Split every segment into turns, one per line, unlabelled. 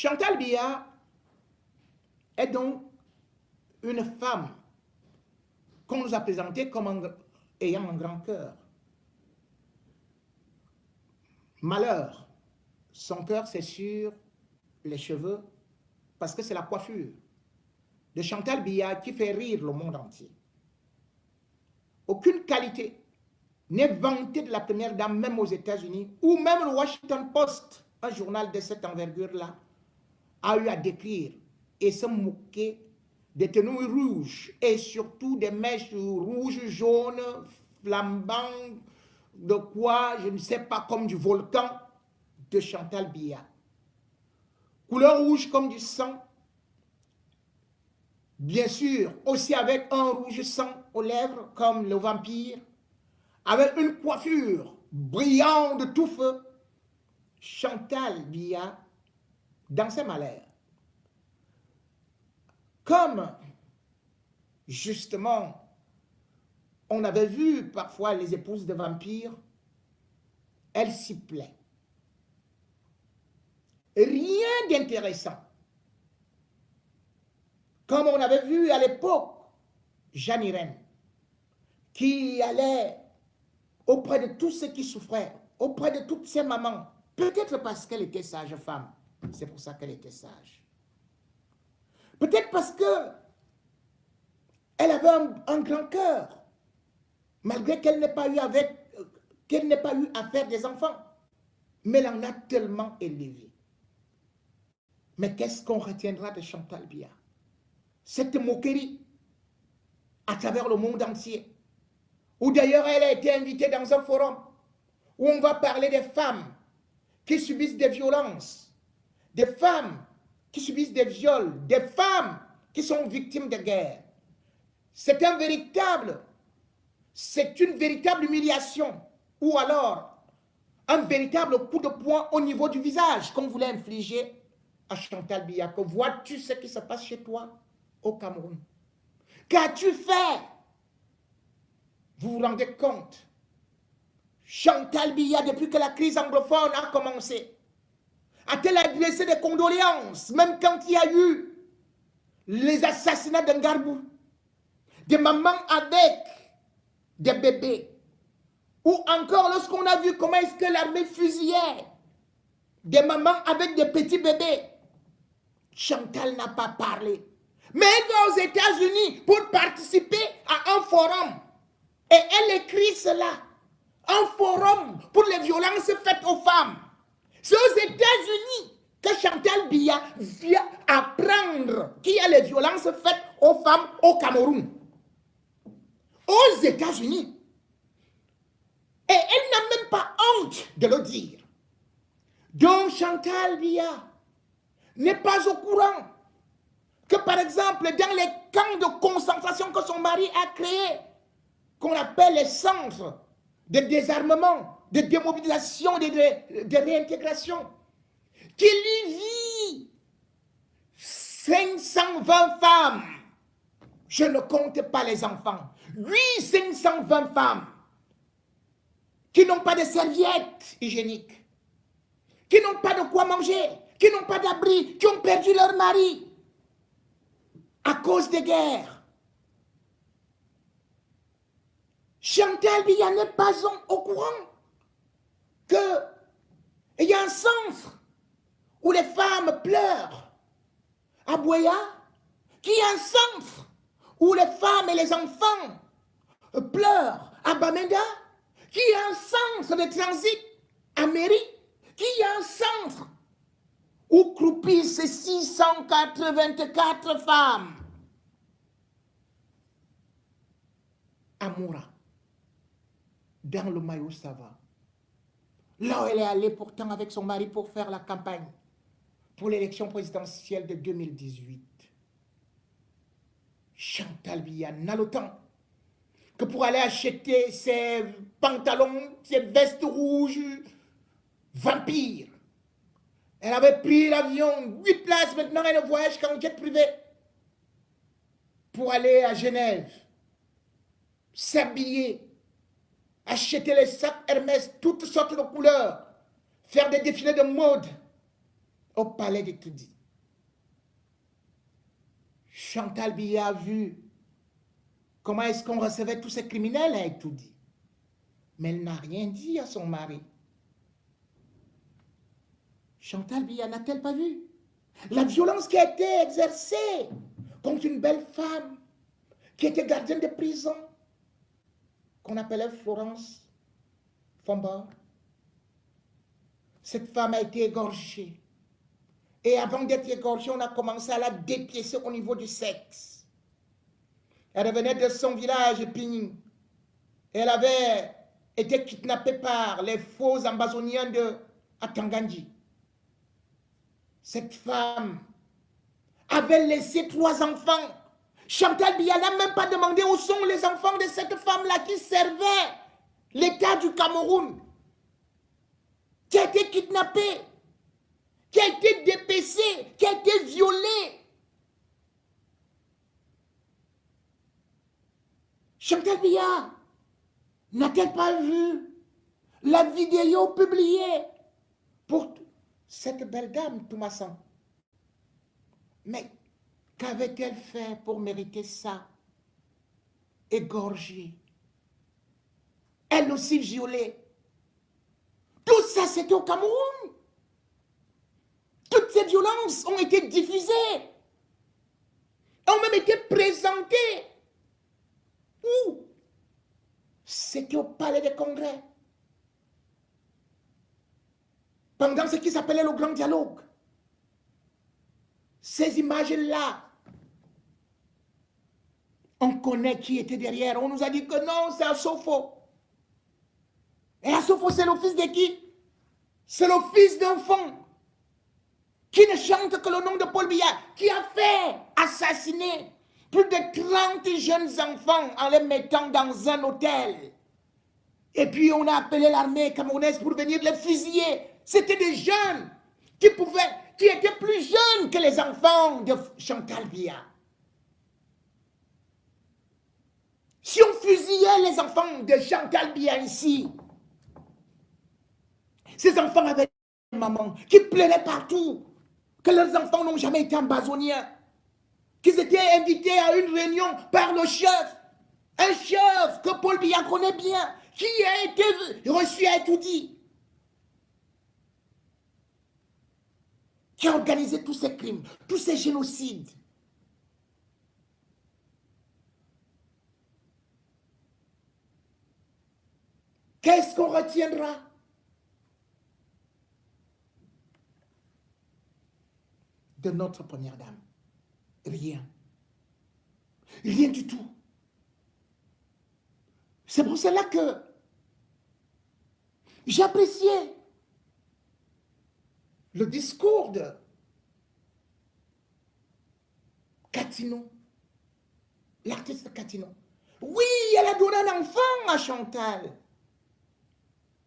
Chantal Biya est donc une femme qu'on nous a présentée comme ayant un grand cœur. Malheur, son cœur c'est sur les cheveux parce que c'est la coiffure de Chantal Biya qui fait rire le monde entier. Aucune qualité n'est vantée de la première dame, même aux États-Unis, ou même le Washington Post, un journal de cette envergure-là, a eu à décrire et se moquer des tenues rouges et surtout des mèches rouges, jaunes, flambantes, de quoi, je ne sais pas, comme du volcan de Chantal Biya. Couleur rouge comme du sang, bien sûr, aussi avec un rouge sang aux lèvres, comme le vampire, avec une coiffure brillante de tout feu. Chantal Biya, dans ses malheurs, comme justement on avait vu parfois les épouses de vampires, elle s'y plaît. Rien d'intéressant. Comme on avait vu à l'époque, Jeanne Irène, qui allait auprès de tous ceux qui souffraient, auprès de toutes ces mamans, peut-être parce qu'elle était sage femme, c'est pour ça qu'elle était sage. Peut-être parce que elle avait un grand cœur, malgré qu'elle n'ait pas eu à faire des enfants, mais elle en a tellement élevé. Mais qu'est-ce qu'on retiendra de Chantal Biya? Cette moquerie à travers le monde entier, où d'ailleurs elle a été invitée dans un forum où on va parler des femmes qui subissent des violences, des femmes qui subissent des viols, des femmes qui sont victimes de guerre. C'est une véritable humiliation, ou alors un véritable coup de poing au niveau du visage qu'on voulait infliger à Chantal Biya. Que vois-tu ce qui se passe chez toi au Cameroun? Qu'as-tu fait? Vous vous rendez compte? Chantal Biya, depuis que la crise anglophone a commencé, a-t-elle adressé des condoléances, même quand il y a eu les assassinats de Ngarbou, des mamans avec des bébés, ou encore lorsqu'on a vu comment est-ce que l'armée fusillait des mamans avec des petits bébés? Chantal n'a pas parlé. Mais elle va aux États-Unis pour participer à un forum. Et elle écrit cela. Un forum pour les violences faites aux femmes. C'est aux États-Unis que Chantal Biya vient apprendre qu'il y a les violences faites aux femmes au Cameroun. Aux États-Unis. Et elle n'a même pas honte de le dire. Donc Chantal Biya n'est pas au courant que par exemple dans les camps de concentration que son mari a créés, qu'on appelle les centres de désarmement, de démobilisation, de réintégration, qu'il y vit 520 femmes, je ne compte pas les enfants, 520 femmes qui n'ont pas de serviettes hygiéniques, qui n'ont pas de quoi manger, qui n'ont pas d'abri, qui ont perdu leur mari à cause des guerres. Chantal Biya n'est pas au courant qu'il y a un centre où les femmes pleurent à Boya, qu'il y a un centre où les femmes et les enfants pleurent à Bamenda, qu'il y a un centre de transit à Méry, qu'il y a un centre où croupissent 684 femmes à Moura, dans le Mayo Sava. Là où elle est allée pourtant avec son mari pour faire la campagne pour l'élection présidentielle de 2018. Chantal Biya n'a le temps que pour aller acheter ses pantalons, ses vestes rouges, vampires. Elle avait pris l'avion, 8 places, maintenant elle voyage qu'en jet privé pour aller à Genève, s'habiller, acheter les sacs Hermès, toutes sortes de couleurs, faire des défilés de mode, au palais de Toudi. Chantal Biya a vu comment est-ce qu'on recevait tous ces criminels à Toudi. Mais elle n'a rien dit à son mari. Chantal Biya n'a-t-elle pas vu la violence qui a été exercée contre une belle femme qui était gardienne de prison, qu'on appelait Florence Fambard? Cette femme a été égorgée. Et avant d'être égorgée, on a commencé à la dépiécer au niveau du sexe. Elle revenait de son village, Pigny. Elle avait été kidnappée par les faux ambazoniens de Atangandji. Cette femme avait laissé 3 enfants. Chantal Biya n'a même pas demandé où sont les enfants de cette femme-là qui servait l'État du Cameroun, qui a été kidnappée, qui a été dépécée, qui a été violée. Chantal Biya n'a-t-elle pas vu la vidéo publiée pour cette belle dame, Toumassan? Mais qu'avait-elle fait pour mériter ça? Égorgée. Elle aussi violée. Tout ça, c'était au Cameroun. Toutes ces violences ont été diffusées, ont même été présentées. Où? C'était au Palais des Congrès. Pendant ce qui s'appelait le Grand Dialogue. Ces images-là, on connaît qui était derrière. On nous a dit que non, c'est Assofo. Et Assofo, c'est le fils de qui? C'est le fils d'un fond qui ne chante que le nom de Paul Biya, qui a fait assassiner plus de 30 jeunes enfants en les mettant dans un hôtel. Et puis on a appelé l'armée camerounaise pour venir les fusiller. C'était des jeunes qui étaient plus jeunes que les enfants de Chantal Biya. Si on fusillait les enfants de Chantal Biya ici, ces enfants avaient une maman qui plairait partout, que leurs enfants n'ont jamais été ambazoniens, qu'ils étaient invités à une réunion par le chef, un chef que Paul Biya connaît bien, qui a été reçu à Toudi, qui a organisé tous ces crimes, tous ces génocides. Qu'est-ce qu'on retiendra de notre première dame? Rien. Rien du tout. C'est pour cela que j'appréciais le discours de Katino, l'artiste Katino. Oui, elle a donné un enfant à Chantal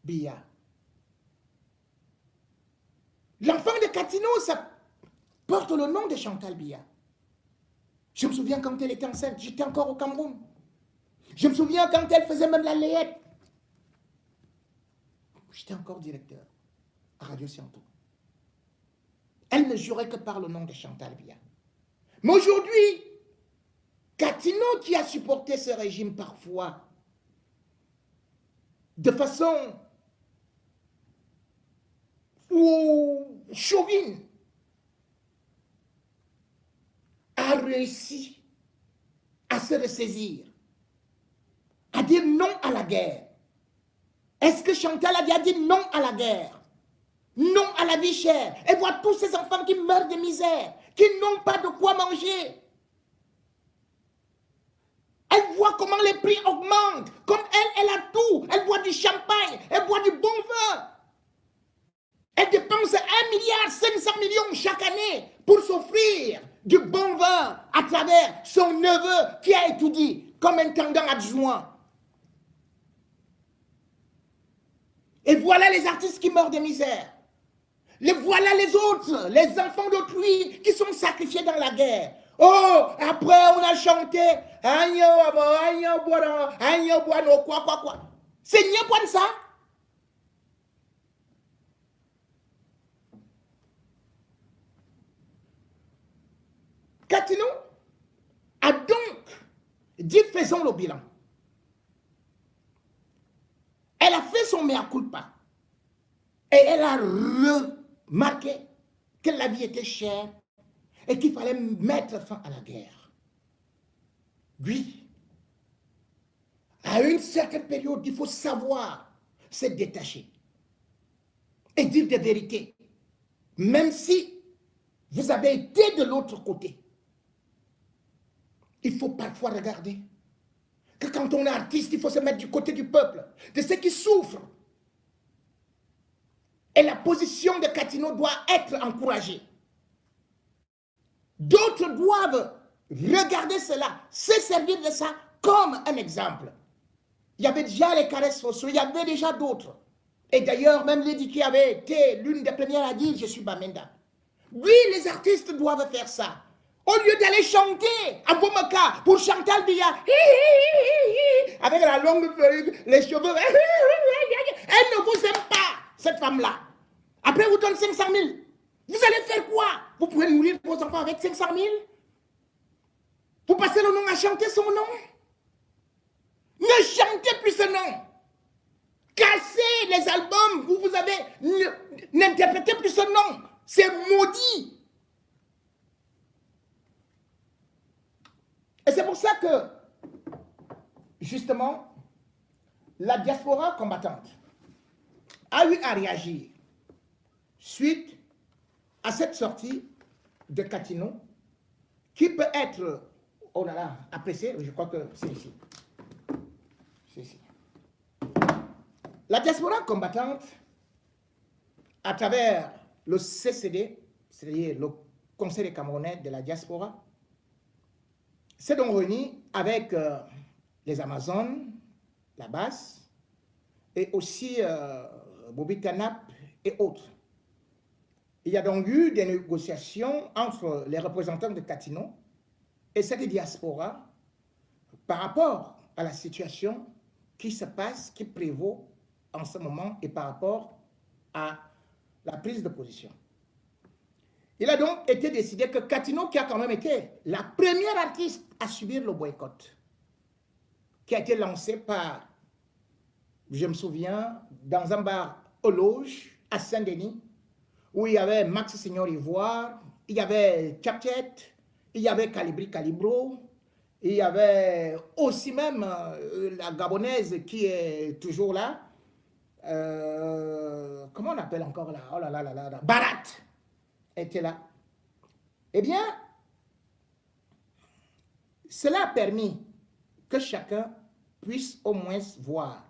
Biya. L'enfant de Katino, ça porte le nom de Chantal Biya. Je me souviens quand elle était enceinte, j'étais encore au Cameroun. Je me souviens quand elle faisait même la layette. J'étais encore directeur à Radio Sianto. Elle ne jurait que par le nom de Chantal Biya. Mais aujourd'hui, Katino, qui a supporté ce régime parfois de façon chauvine, a réussi à se ressaisir, à dire non à la guerre. Est-ce que Chantal a dit non à la guerre? Non à la vie chère. Elle voit tous ces enfants qui meurent de misère, qui n'ont pas de quoi manger. Elle voit comment les prix augmentent. Comme elle a tout. Elle boit du champagne, elle boit du bon vin. Elle dépense 1,5 milliard chaque année pour s'offrir du bon vin à travers son neveu qui a étudié comme intendant adjoint. Et voilà les artistes qui meurent de misère. Voilà les autres, les enfants d'autrui qui sont sacrifiés dans la guerre. Oh, après on a chanté quoi. C'est quoi ça? Catino a donc dit faisons le bilan. Elle a fait son mea culpa et elle a remarqué que la vie était chère et qu'il fallait mettre fin à la guerre. Oui, à une certaine période, il faut savoir se détacher et dire des vérités, même si vous avez été de l'autre côté. Il faut parfois regarder que quand on est artiste, il faut se mettre du côté du peuple, de ceux qui souffrent. Et la position de Catino doit être encouragée. D'autres doivent regarder cela, se servir de ça comme un exemple. Il y avait déjà les caresses sociaux, il y avait déjà d'autres. Et d'ailleurs, même Lady qui avait été l'une des premières à dire « Je suis Bamenda ». Oui, les artistes doivent faire ça. Au lieu d'aller chanter à Bomaka pour Chantal Biya, avec la longue perruque, les cheveux, elle ne vous aime pas, cette femme-là. Après, vous donne 500 000. Vous allez faire quoi? Vous pouvez nourrir vos enfants avec 500 000? Vous passez le nom à chanter son nom? Ne chantez plus ce nom. Cassez les albums où vous avez... N'interprétez plus ce nom. C'est maudit. Et c'est pour ça que, justement, la diaspora combattante a eu à réagir suite à cette sortie de Catino, qui peut être, oh là là, appréciée, je crois que c'est ici. C'est ici. La diaspora combattante, à travers le CCD, c'est-à-dire le Conseil des Camerounais de la diaspora, s'est donc réuni avec les Amazones, la Basse, et aussi Bobby Canap et autres. Il y a donc eu des négociations entre les représentants de Catino et cette diaspora par rapport à la situation qui se passe, qui prévaut en ce moment et par rapport à la prise de position. Il a donc été décidé que Catino, qui a quand même été la première artiste à subir le boycott, qui a été lancé par, je me souviens, dans un bar aux Loges à Saint-Denis, où il y avait Max Seigneur Ivoire, il y avait Tchatchet, il y avait Calibri Calibro, il y avait aussi même la Gabonaise qui est toujours là. Comment on appelle encore là? Oh là là là là, Barat était là. Eh bien, cela a permis que chacun puisse au moins voir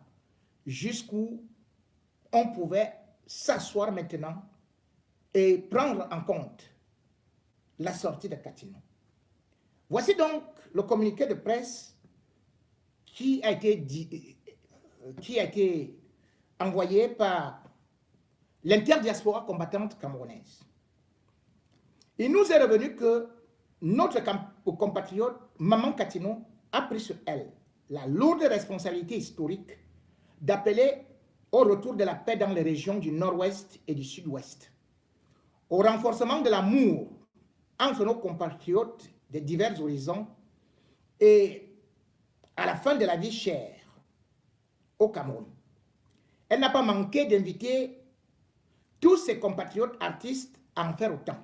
jusqu'où on pouvait s'asseoir maintenant et prendre en compte la sortie de Catino. Voici donc le communiqué de presse qui a été envoyé par l'interdiaspora combattante camerounaise. Il nous est revenu que notre compatriote Maman Catino a pris sur elle la lourde responsabilité historique d'appeler au retour de la paix dans les régions du nord-ouest et du sud-ouest, au renforcement de l'amour entre nos compatriotes de divers horizons et à la fin de la vie chère au Cameroun. Elle n'a pas manqué d'inviter tous ses compatriotes artistes à en faire autant.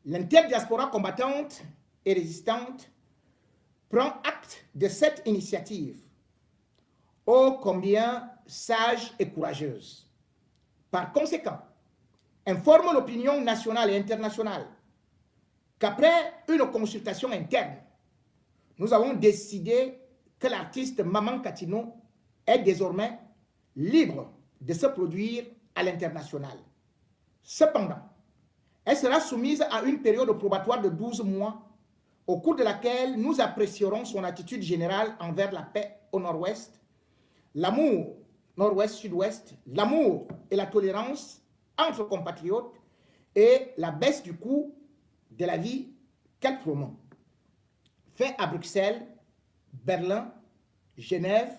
L'interdiaspora combattante et résistante prend acte de cette initiative, ô combien sage et courageuse. Par conséquent, informe l'opinion nationale et internationale qu'après une consultation interne, nous avons décidé que l'artiste Maman Catino est désormais libre de se produire à l'international. Cependant, elle sera soumise à une période probatoire de 12 mois, au cours de laquelle nous apprécierons son attitude générale envers la paix au nord-ouest, l'amour nord-ouest-sud-ouest, l'amour et la tolérance entre compatriotes et la baisse du coût de la vie qu'elle promeut. Fait à Bruxelles, Berlin, Genève,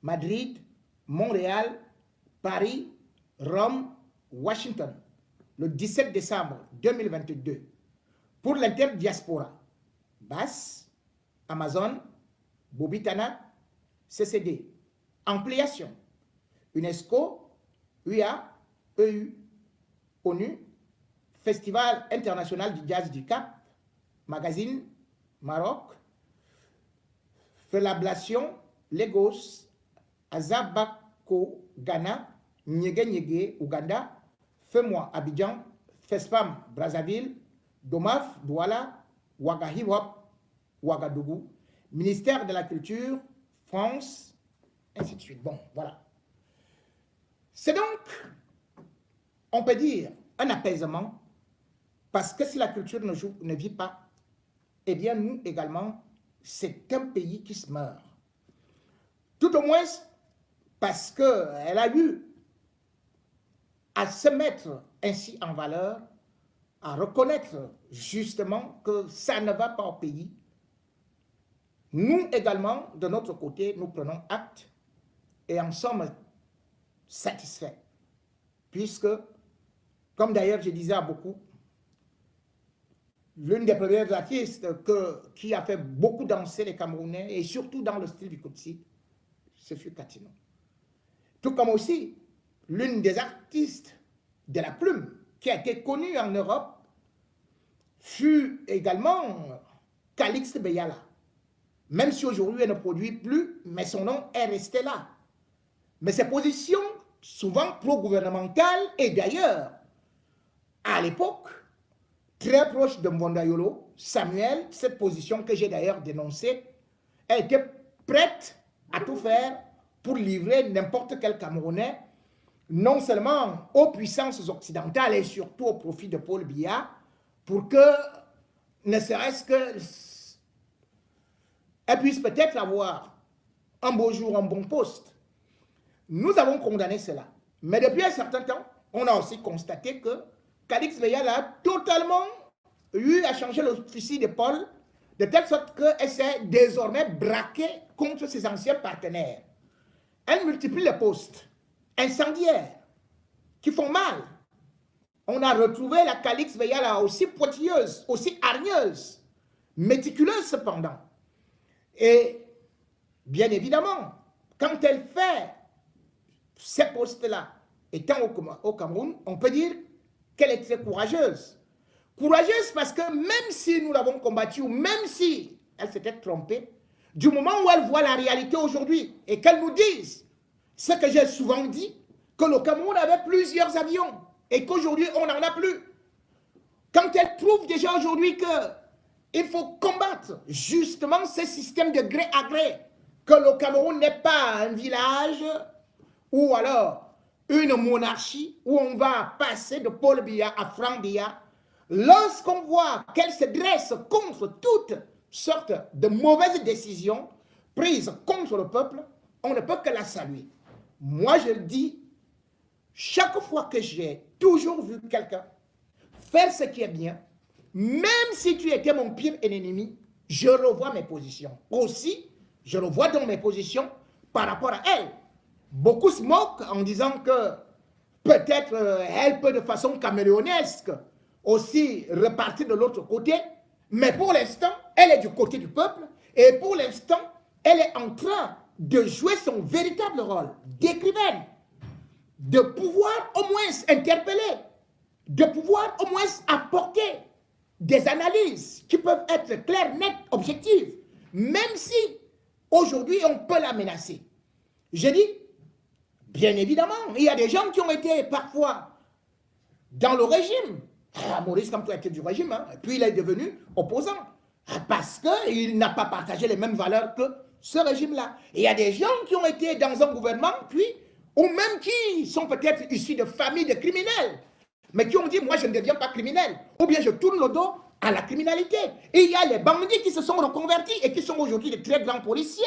Madrid, Montréal, Paris, Rome, Washington, le 17 décembre 2022, pour l'interdiaspora. BAS, Amazon, Bobitana, CCD. Ampliation. UNESCO, UA, EU, ONU, Festival international du jazz du Cap, Magazine, Maroc, Felablation, Lagos, Azabako, Ghana, Nyege Nyege, Ouganda, Fais-moi, Abidjan, FESPAM, Brazzaville, Domaf, Douala, Ouaga Hip Hop, Ouagadougou, Ministère de la Culture, France, ainsi de suite. Bon, voilà. C'est donc, on peut dire, un apaisement, parce que si la culture ne vit pas, eh bien nous également, c'est un pays qui se meurt. Tout au moins parce qu'elle a eu à se mettre ainsi en valeur, à reconnaître justement que ça ne va pas au pays. Nous également, de notre côté, nous prenons acte et en sommes satisfaits. Puisque, comme d'ailleurs je disais à beaucoup, l'une des premières artistes qui a fait beaucoup danser les Camerounais, et surtout dans le style du Kutsi, ce fut Katino. Tout comme aussi, l'une des artistes de la plume qui a été connue en Europe fut également Calixte Beyala. Même si aujourd'hui elle ne produit plus, mais son nom est resté là. Mais ses positions, souvent pro-gouvernementales, et d'ailleurs, à l'époque, très proche de Mbondayolo, Samuel, cette position que j'ai d'ailleurs dénoncée, elle était prête à tout faire pour livrer n'importe quel Camerounais, non seulement aux puissances occidentales et surtout au profit de Paul Biya, pour que, ne serait-ce que, elle puisse peut-être avoir un beau jour, un bon poste. Nous avons condamné cela. Mais depuis un certain temps, on a aussi constaté que Calixte Beyala a totalement eu à changer le fusil d'épaule, de telle sorte qu'elle s'est désormais braquée contre ses anciens partenaires. Elle multiplie les postes incendiaires qui font mal. On a retrouvé la Calixte Beyala aussi pointilleuse, aussi hargneuse, méticuleuse cependant. Et bien évidemment, quand elle fait ces postes-là, étant au Cameroun, on peut dire qu'elle est très courageuse. Courageuse parce que même si nous l'avons combattue, ou même si elle s'était trompée, du moment où elle voit la réalité aujourd'hui et qu'elle nous dise ce que j'ai souvent dit, que le Cameroun avait plusieurs avions et qu'aujourd'hui on n'en a plus. Quand elle trouve déjà aujourd'hui qu'il faut combattre justement ce système de gré à gré, que le Cameroun n'est pas un village ou alors une monarchie où on va passer de Paul Biya à Franck Biya, lorsqu'on voit qu'elle se dresse contre toutes sortes de mauvaises décisions prises contre le peuple, on ne peut que la saluer. Moi, je le dis, chaque fois que j'ai toujours vu quelqu'un faire ce qui est bien, même si tu étais mon pire ennemi, je revois mes positions. Aussi, je revois donc mes positions par rapport à elle. Beaucoup se moquent en disant que peut-être elle peut de façon caméléonesque aussi repartir de l'autre côté, mais pour l'instant, elle est du côté du peuple et pour l'instant, elle est en train de jouer son véritable rôle d'écrivaine, de pouvoir au moins interpeller, de pouvoir au moins apporter des analyses qui peuvent être claires, nettes, objectives, même si aujourd'hui on peut la menacer. Je dis, bien évidemment, il y a des gens qui ont été parfois dans le régime. Maurice Kamto était du régime, hein, et puis il est devenu opposant, parce qu'il n'a pas partagé les mêmes valeurs que ce régime-là. Il y a des gens qui ont été dans un gouvernement, puis, ou même qui sont peut-être issus de familles de criminels, mais qui ont dit, moi je ne deviens pas criminel, ou bien je tourne le dos à la criminalité. Et il y a les bandits qui se sont reconvertis et qui sont aujourd'hui de très grands policiers.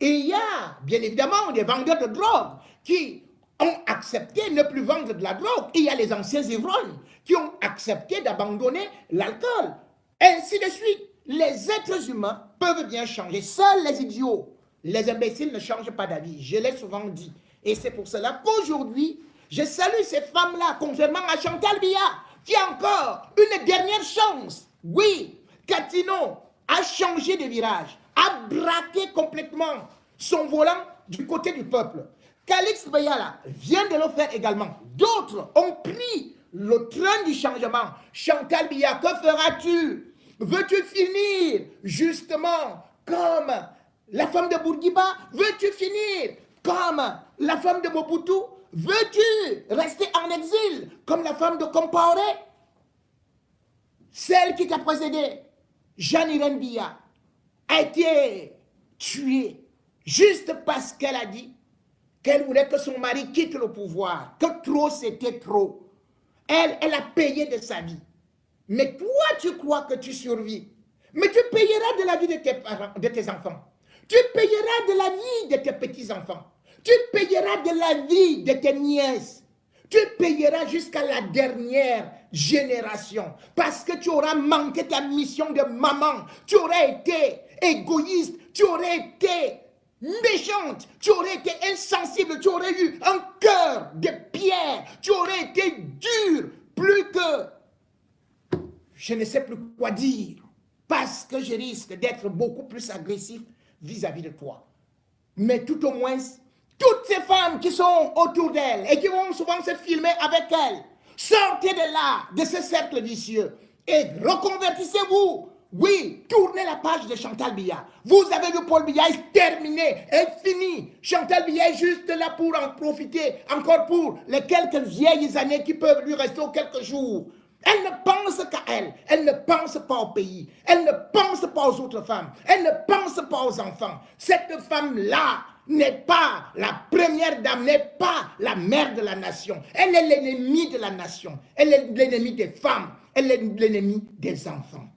Et il y a, bien évidemment, des vendeurs de drogue qui ont accepté de ne plus vendre de la drogue. Et il y a les anciens ivrognes qui ont accepté d'abandonner l'alcool. Ainsi de suite. Les êtres humains peuvent bien changer. Seuls les idiots, les imbéciles ne changent pas d'avis. Je l'ai souvent dit. Et c'est pour cela qu'aujourd'hui, je salue ces femmes-là, contrairement à Chantal Biya, qui a encore une dernière chance Oui, Catino a changé de virage, a braqué complètement son volant du côté du peuple. Calix Bayala vient de le faire également. D'autres ont pris le train du changement. Chantal Biya, que feras-tu? Veux-tu finir justement comme la femme de Bourguiba? Veux-tu finir comme la femme de Mobutu? Veux-tu rester en exil comme la femme de Compaoré? Celle qui t'a précédé, Jeanne-Irène Biya, a été tuée juste parce qu'elle a dit qu'elle voulait que son mari quitte le pouvoir, que trop c'était trop. Elle a payé de sa vie. Mais toi, tu crois que tu survis. Mais tu payeras de la vie de tes parents, de tes enfants. Tu payeras de la vie de tes petits-enfants. Tu payeras de la vie de tes nièces. Tu payeras jusqu'à la dernière génération. Parce que tu auras manqué ta mission de maman. Tu aurais été égoïste. Tu aurais été méchante. Tu aurais été insensible. Tu aurais eu un cœur de pierre. Tu aurais été dur. Plus que... Je ne sais plus quoi dire. Parce que je risque d'être beaucoup plus agressif vis-à-vis de toi. Mais tout au moins, toutes ces femmes qui sont autour d'elle et qui vont souvent se filmer avec elle, sortez de là, de ce cercle vicieux et reconvertissez-vous. Oui, tournez la page de Chantal Biya. Vous avez vu Paul Biya, est terminé, est fini. Chantal Biya est juste là pour en profiter, encore pour les quelques vieilles années qui peuvent lui rester aux quelques jours. Elle ne pense qu'à elle. Elle ne pense pas au pays. Elle ne pense pas aux autres femmes. Elle ne pense pas aux enfants. Cette femme-là n'est pas la première dame, n'est pas la mère de la nation. Elle est l'ennemie de la nation. Elle est l'ennemie des femmes. Elle est l'ennemie des enfants.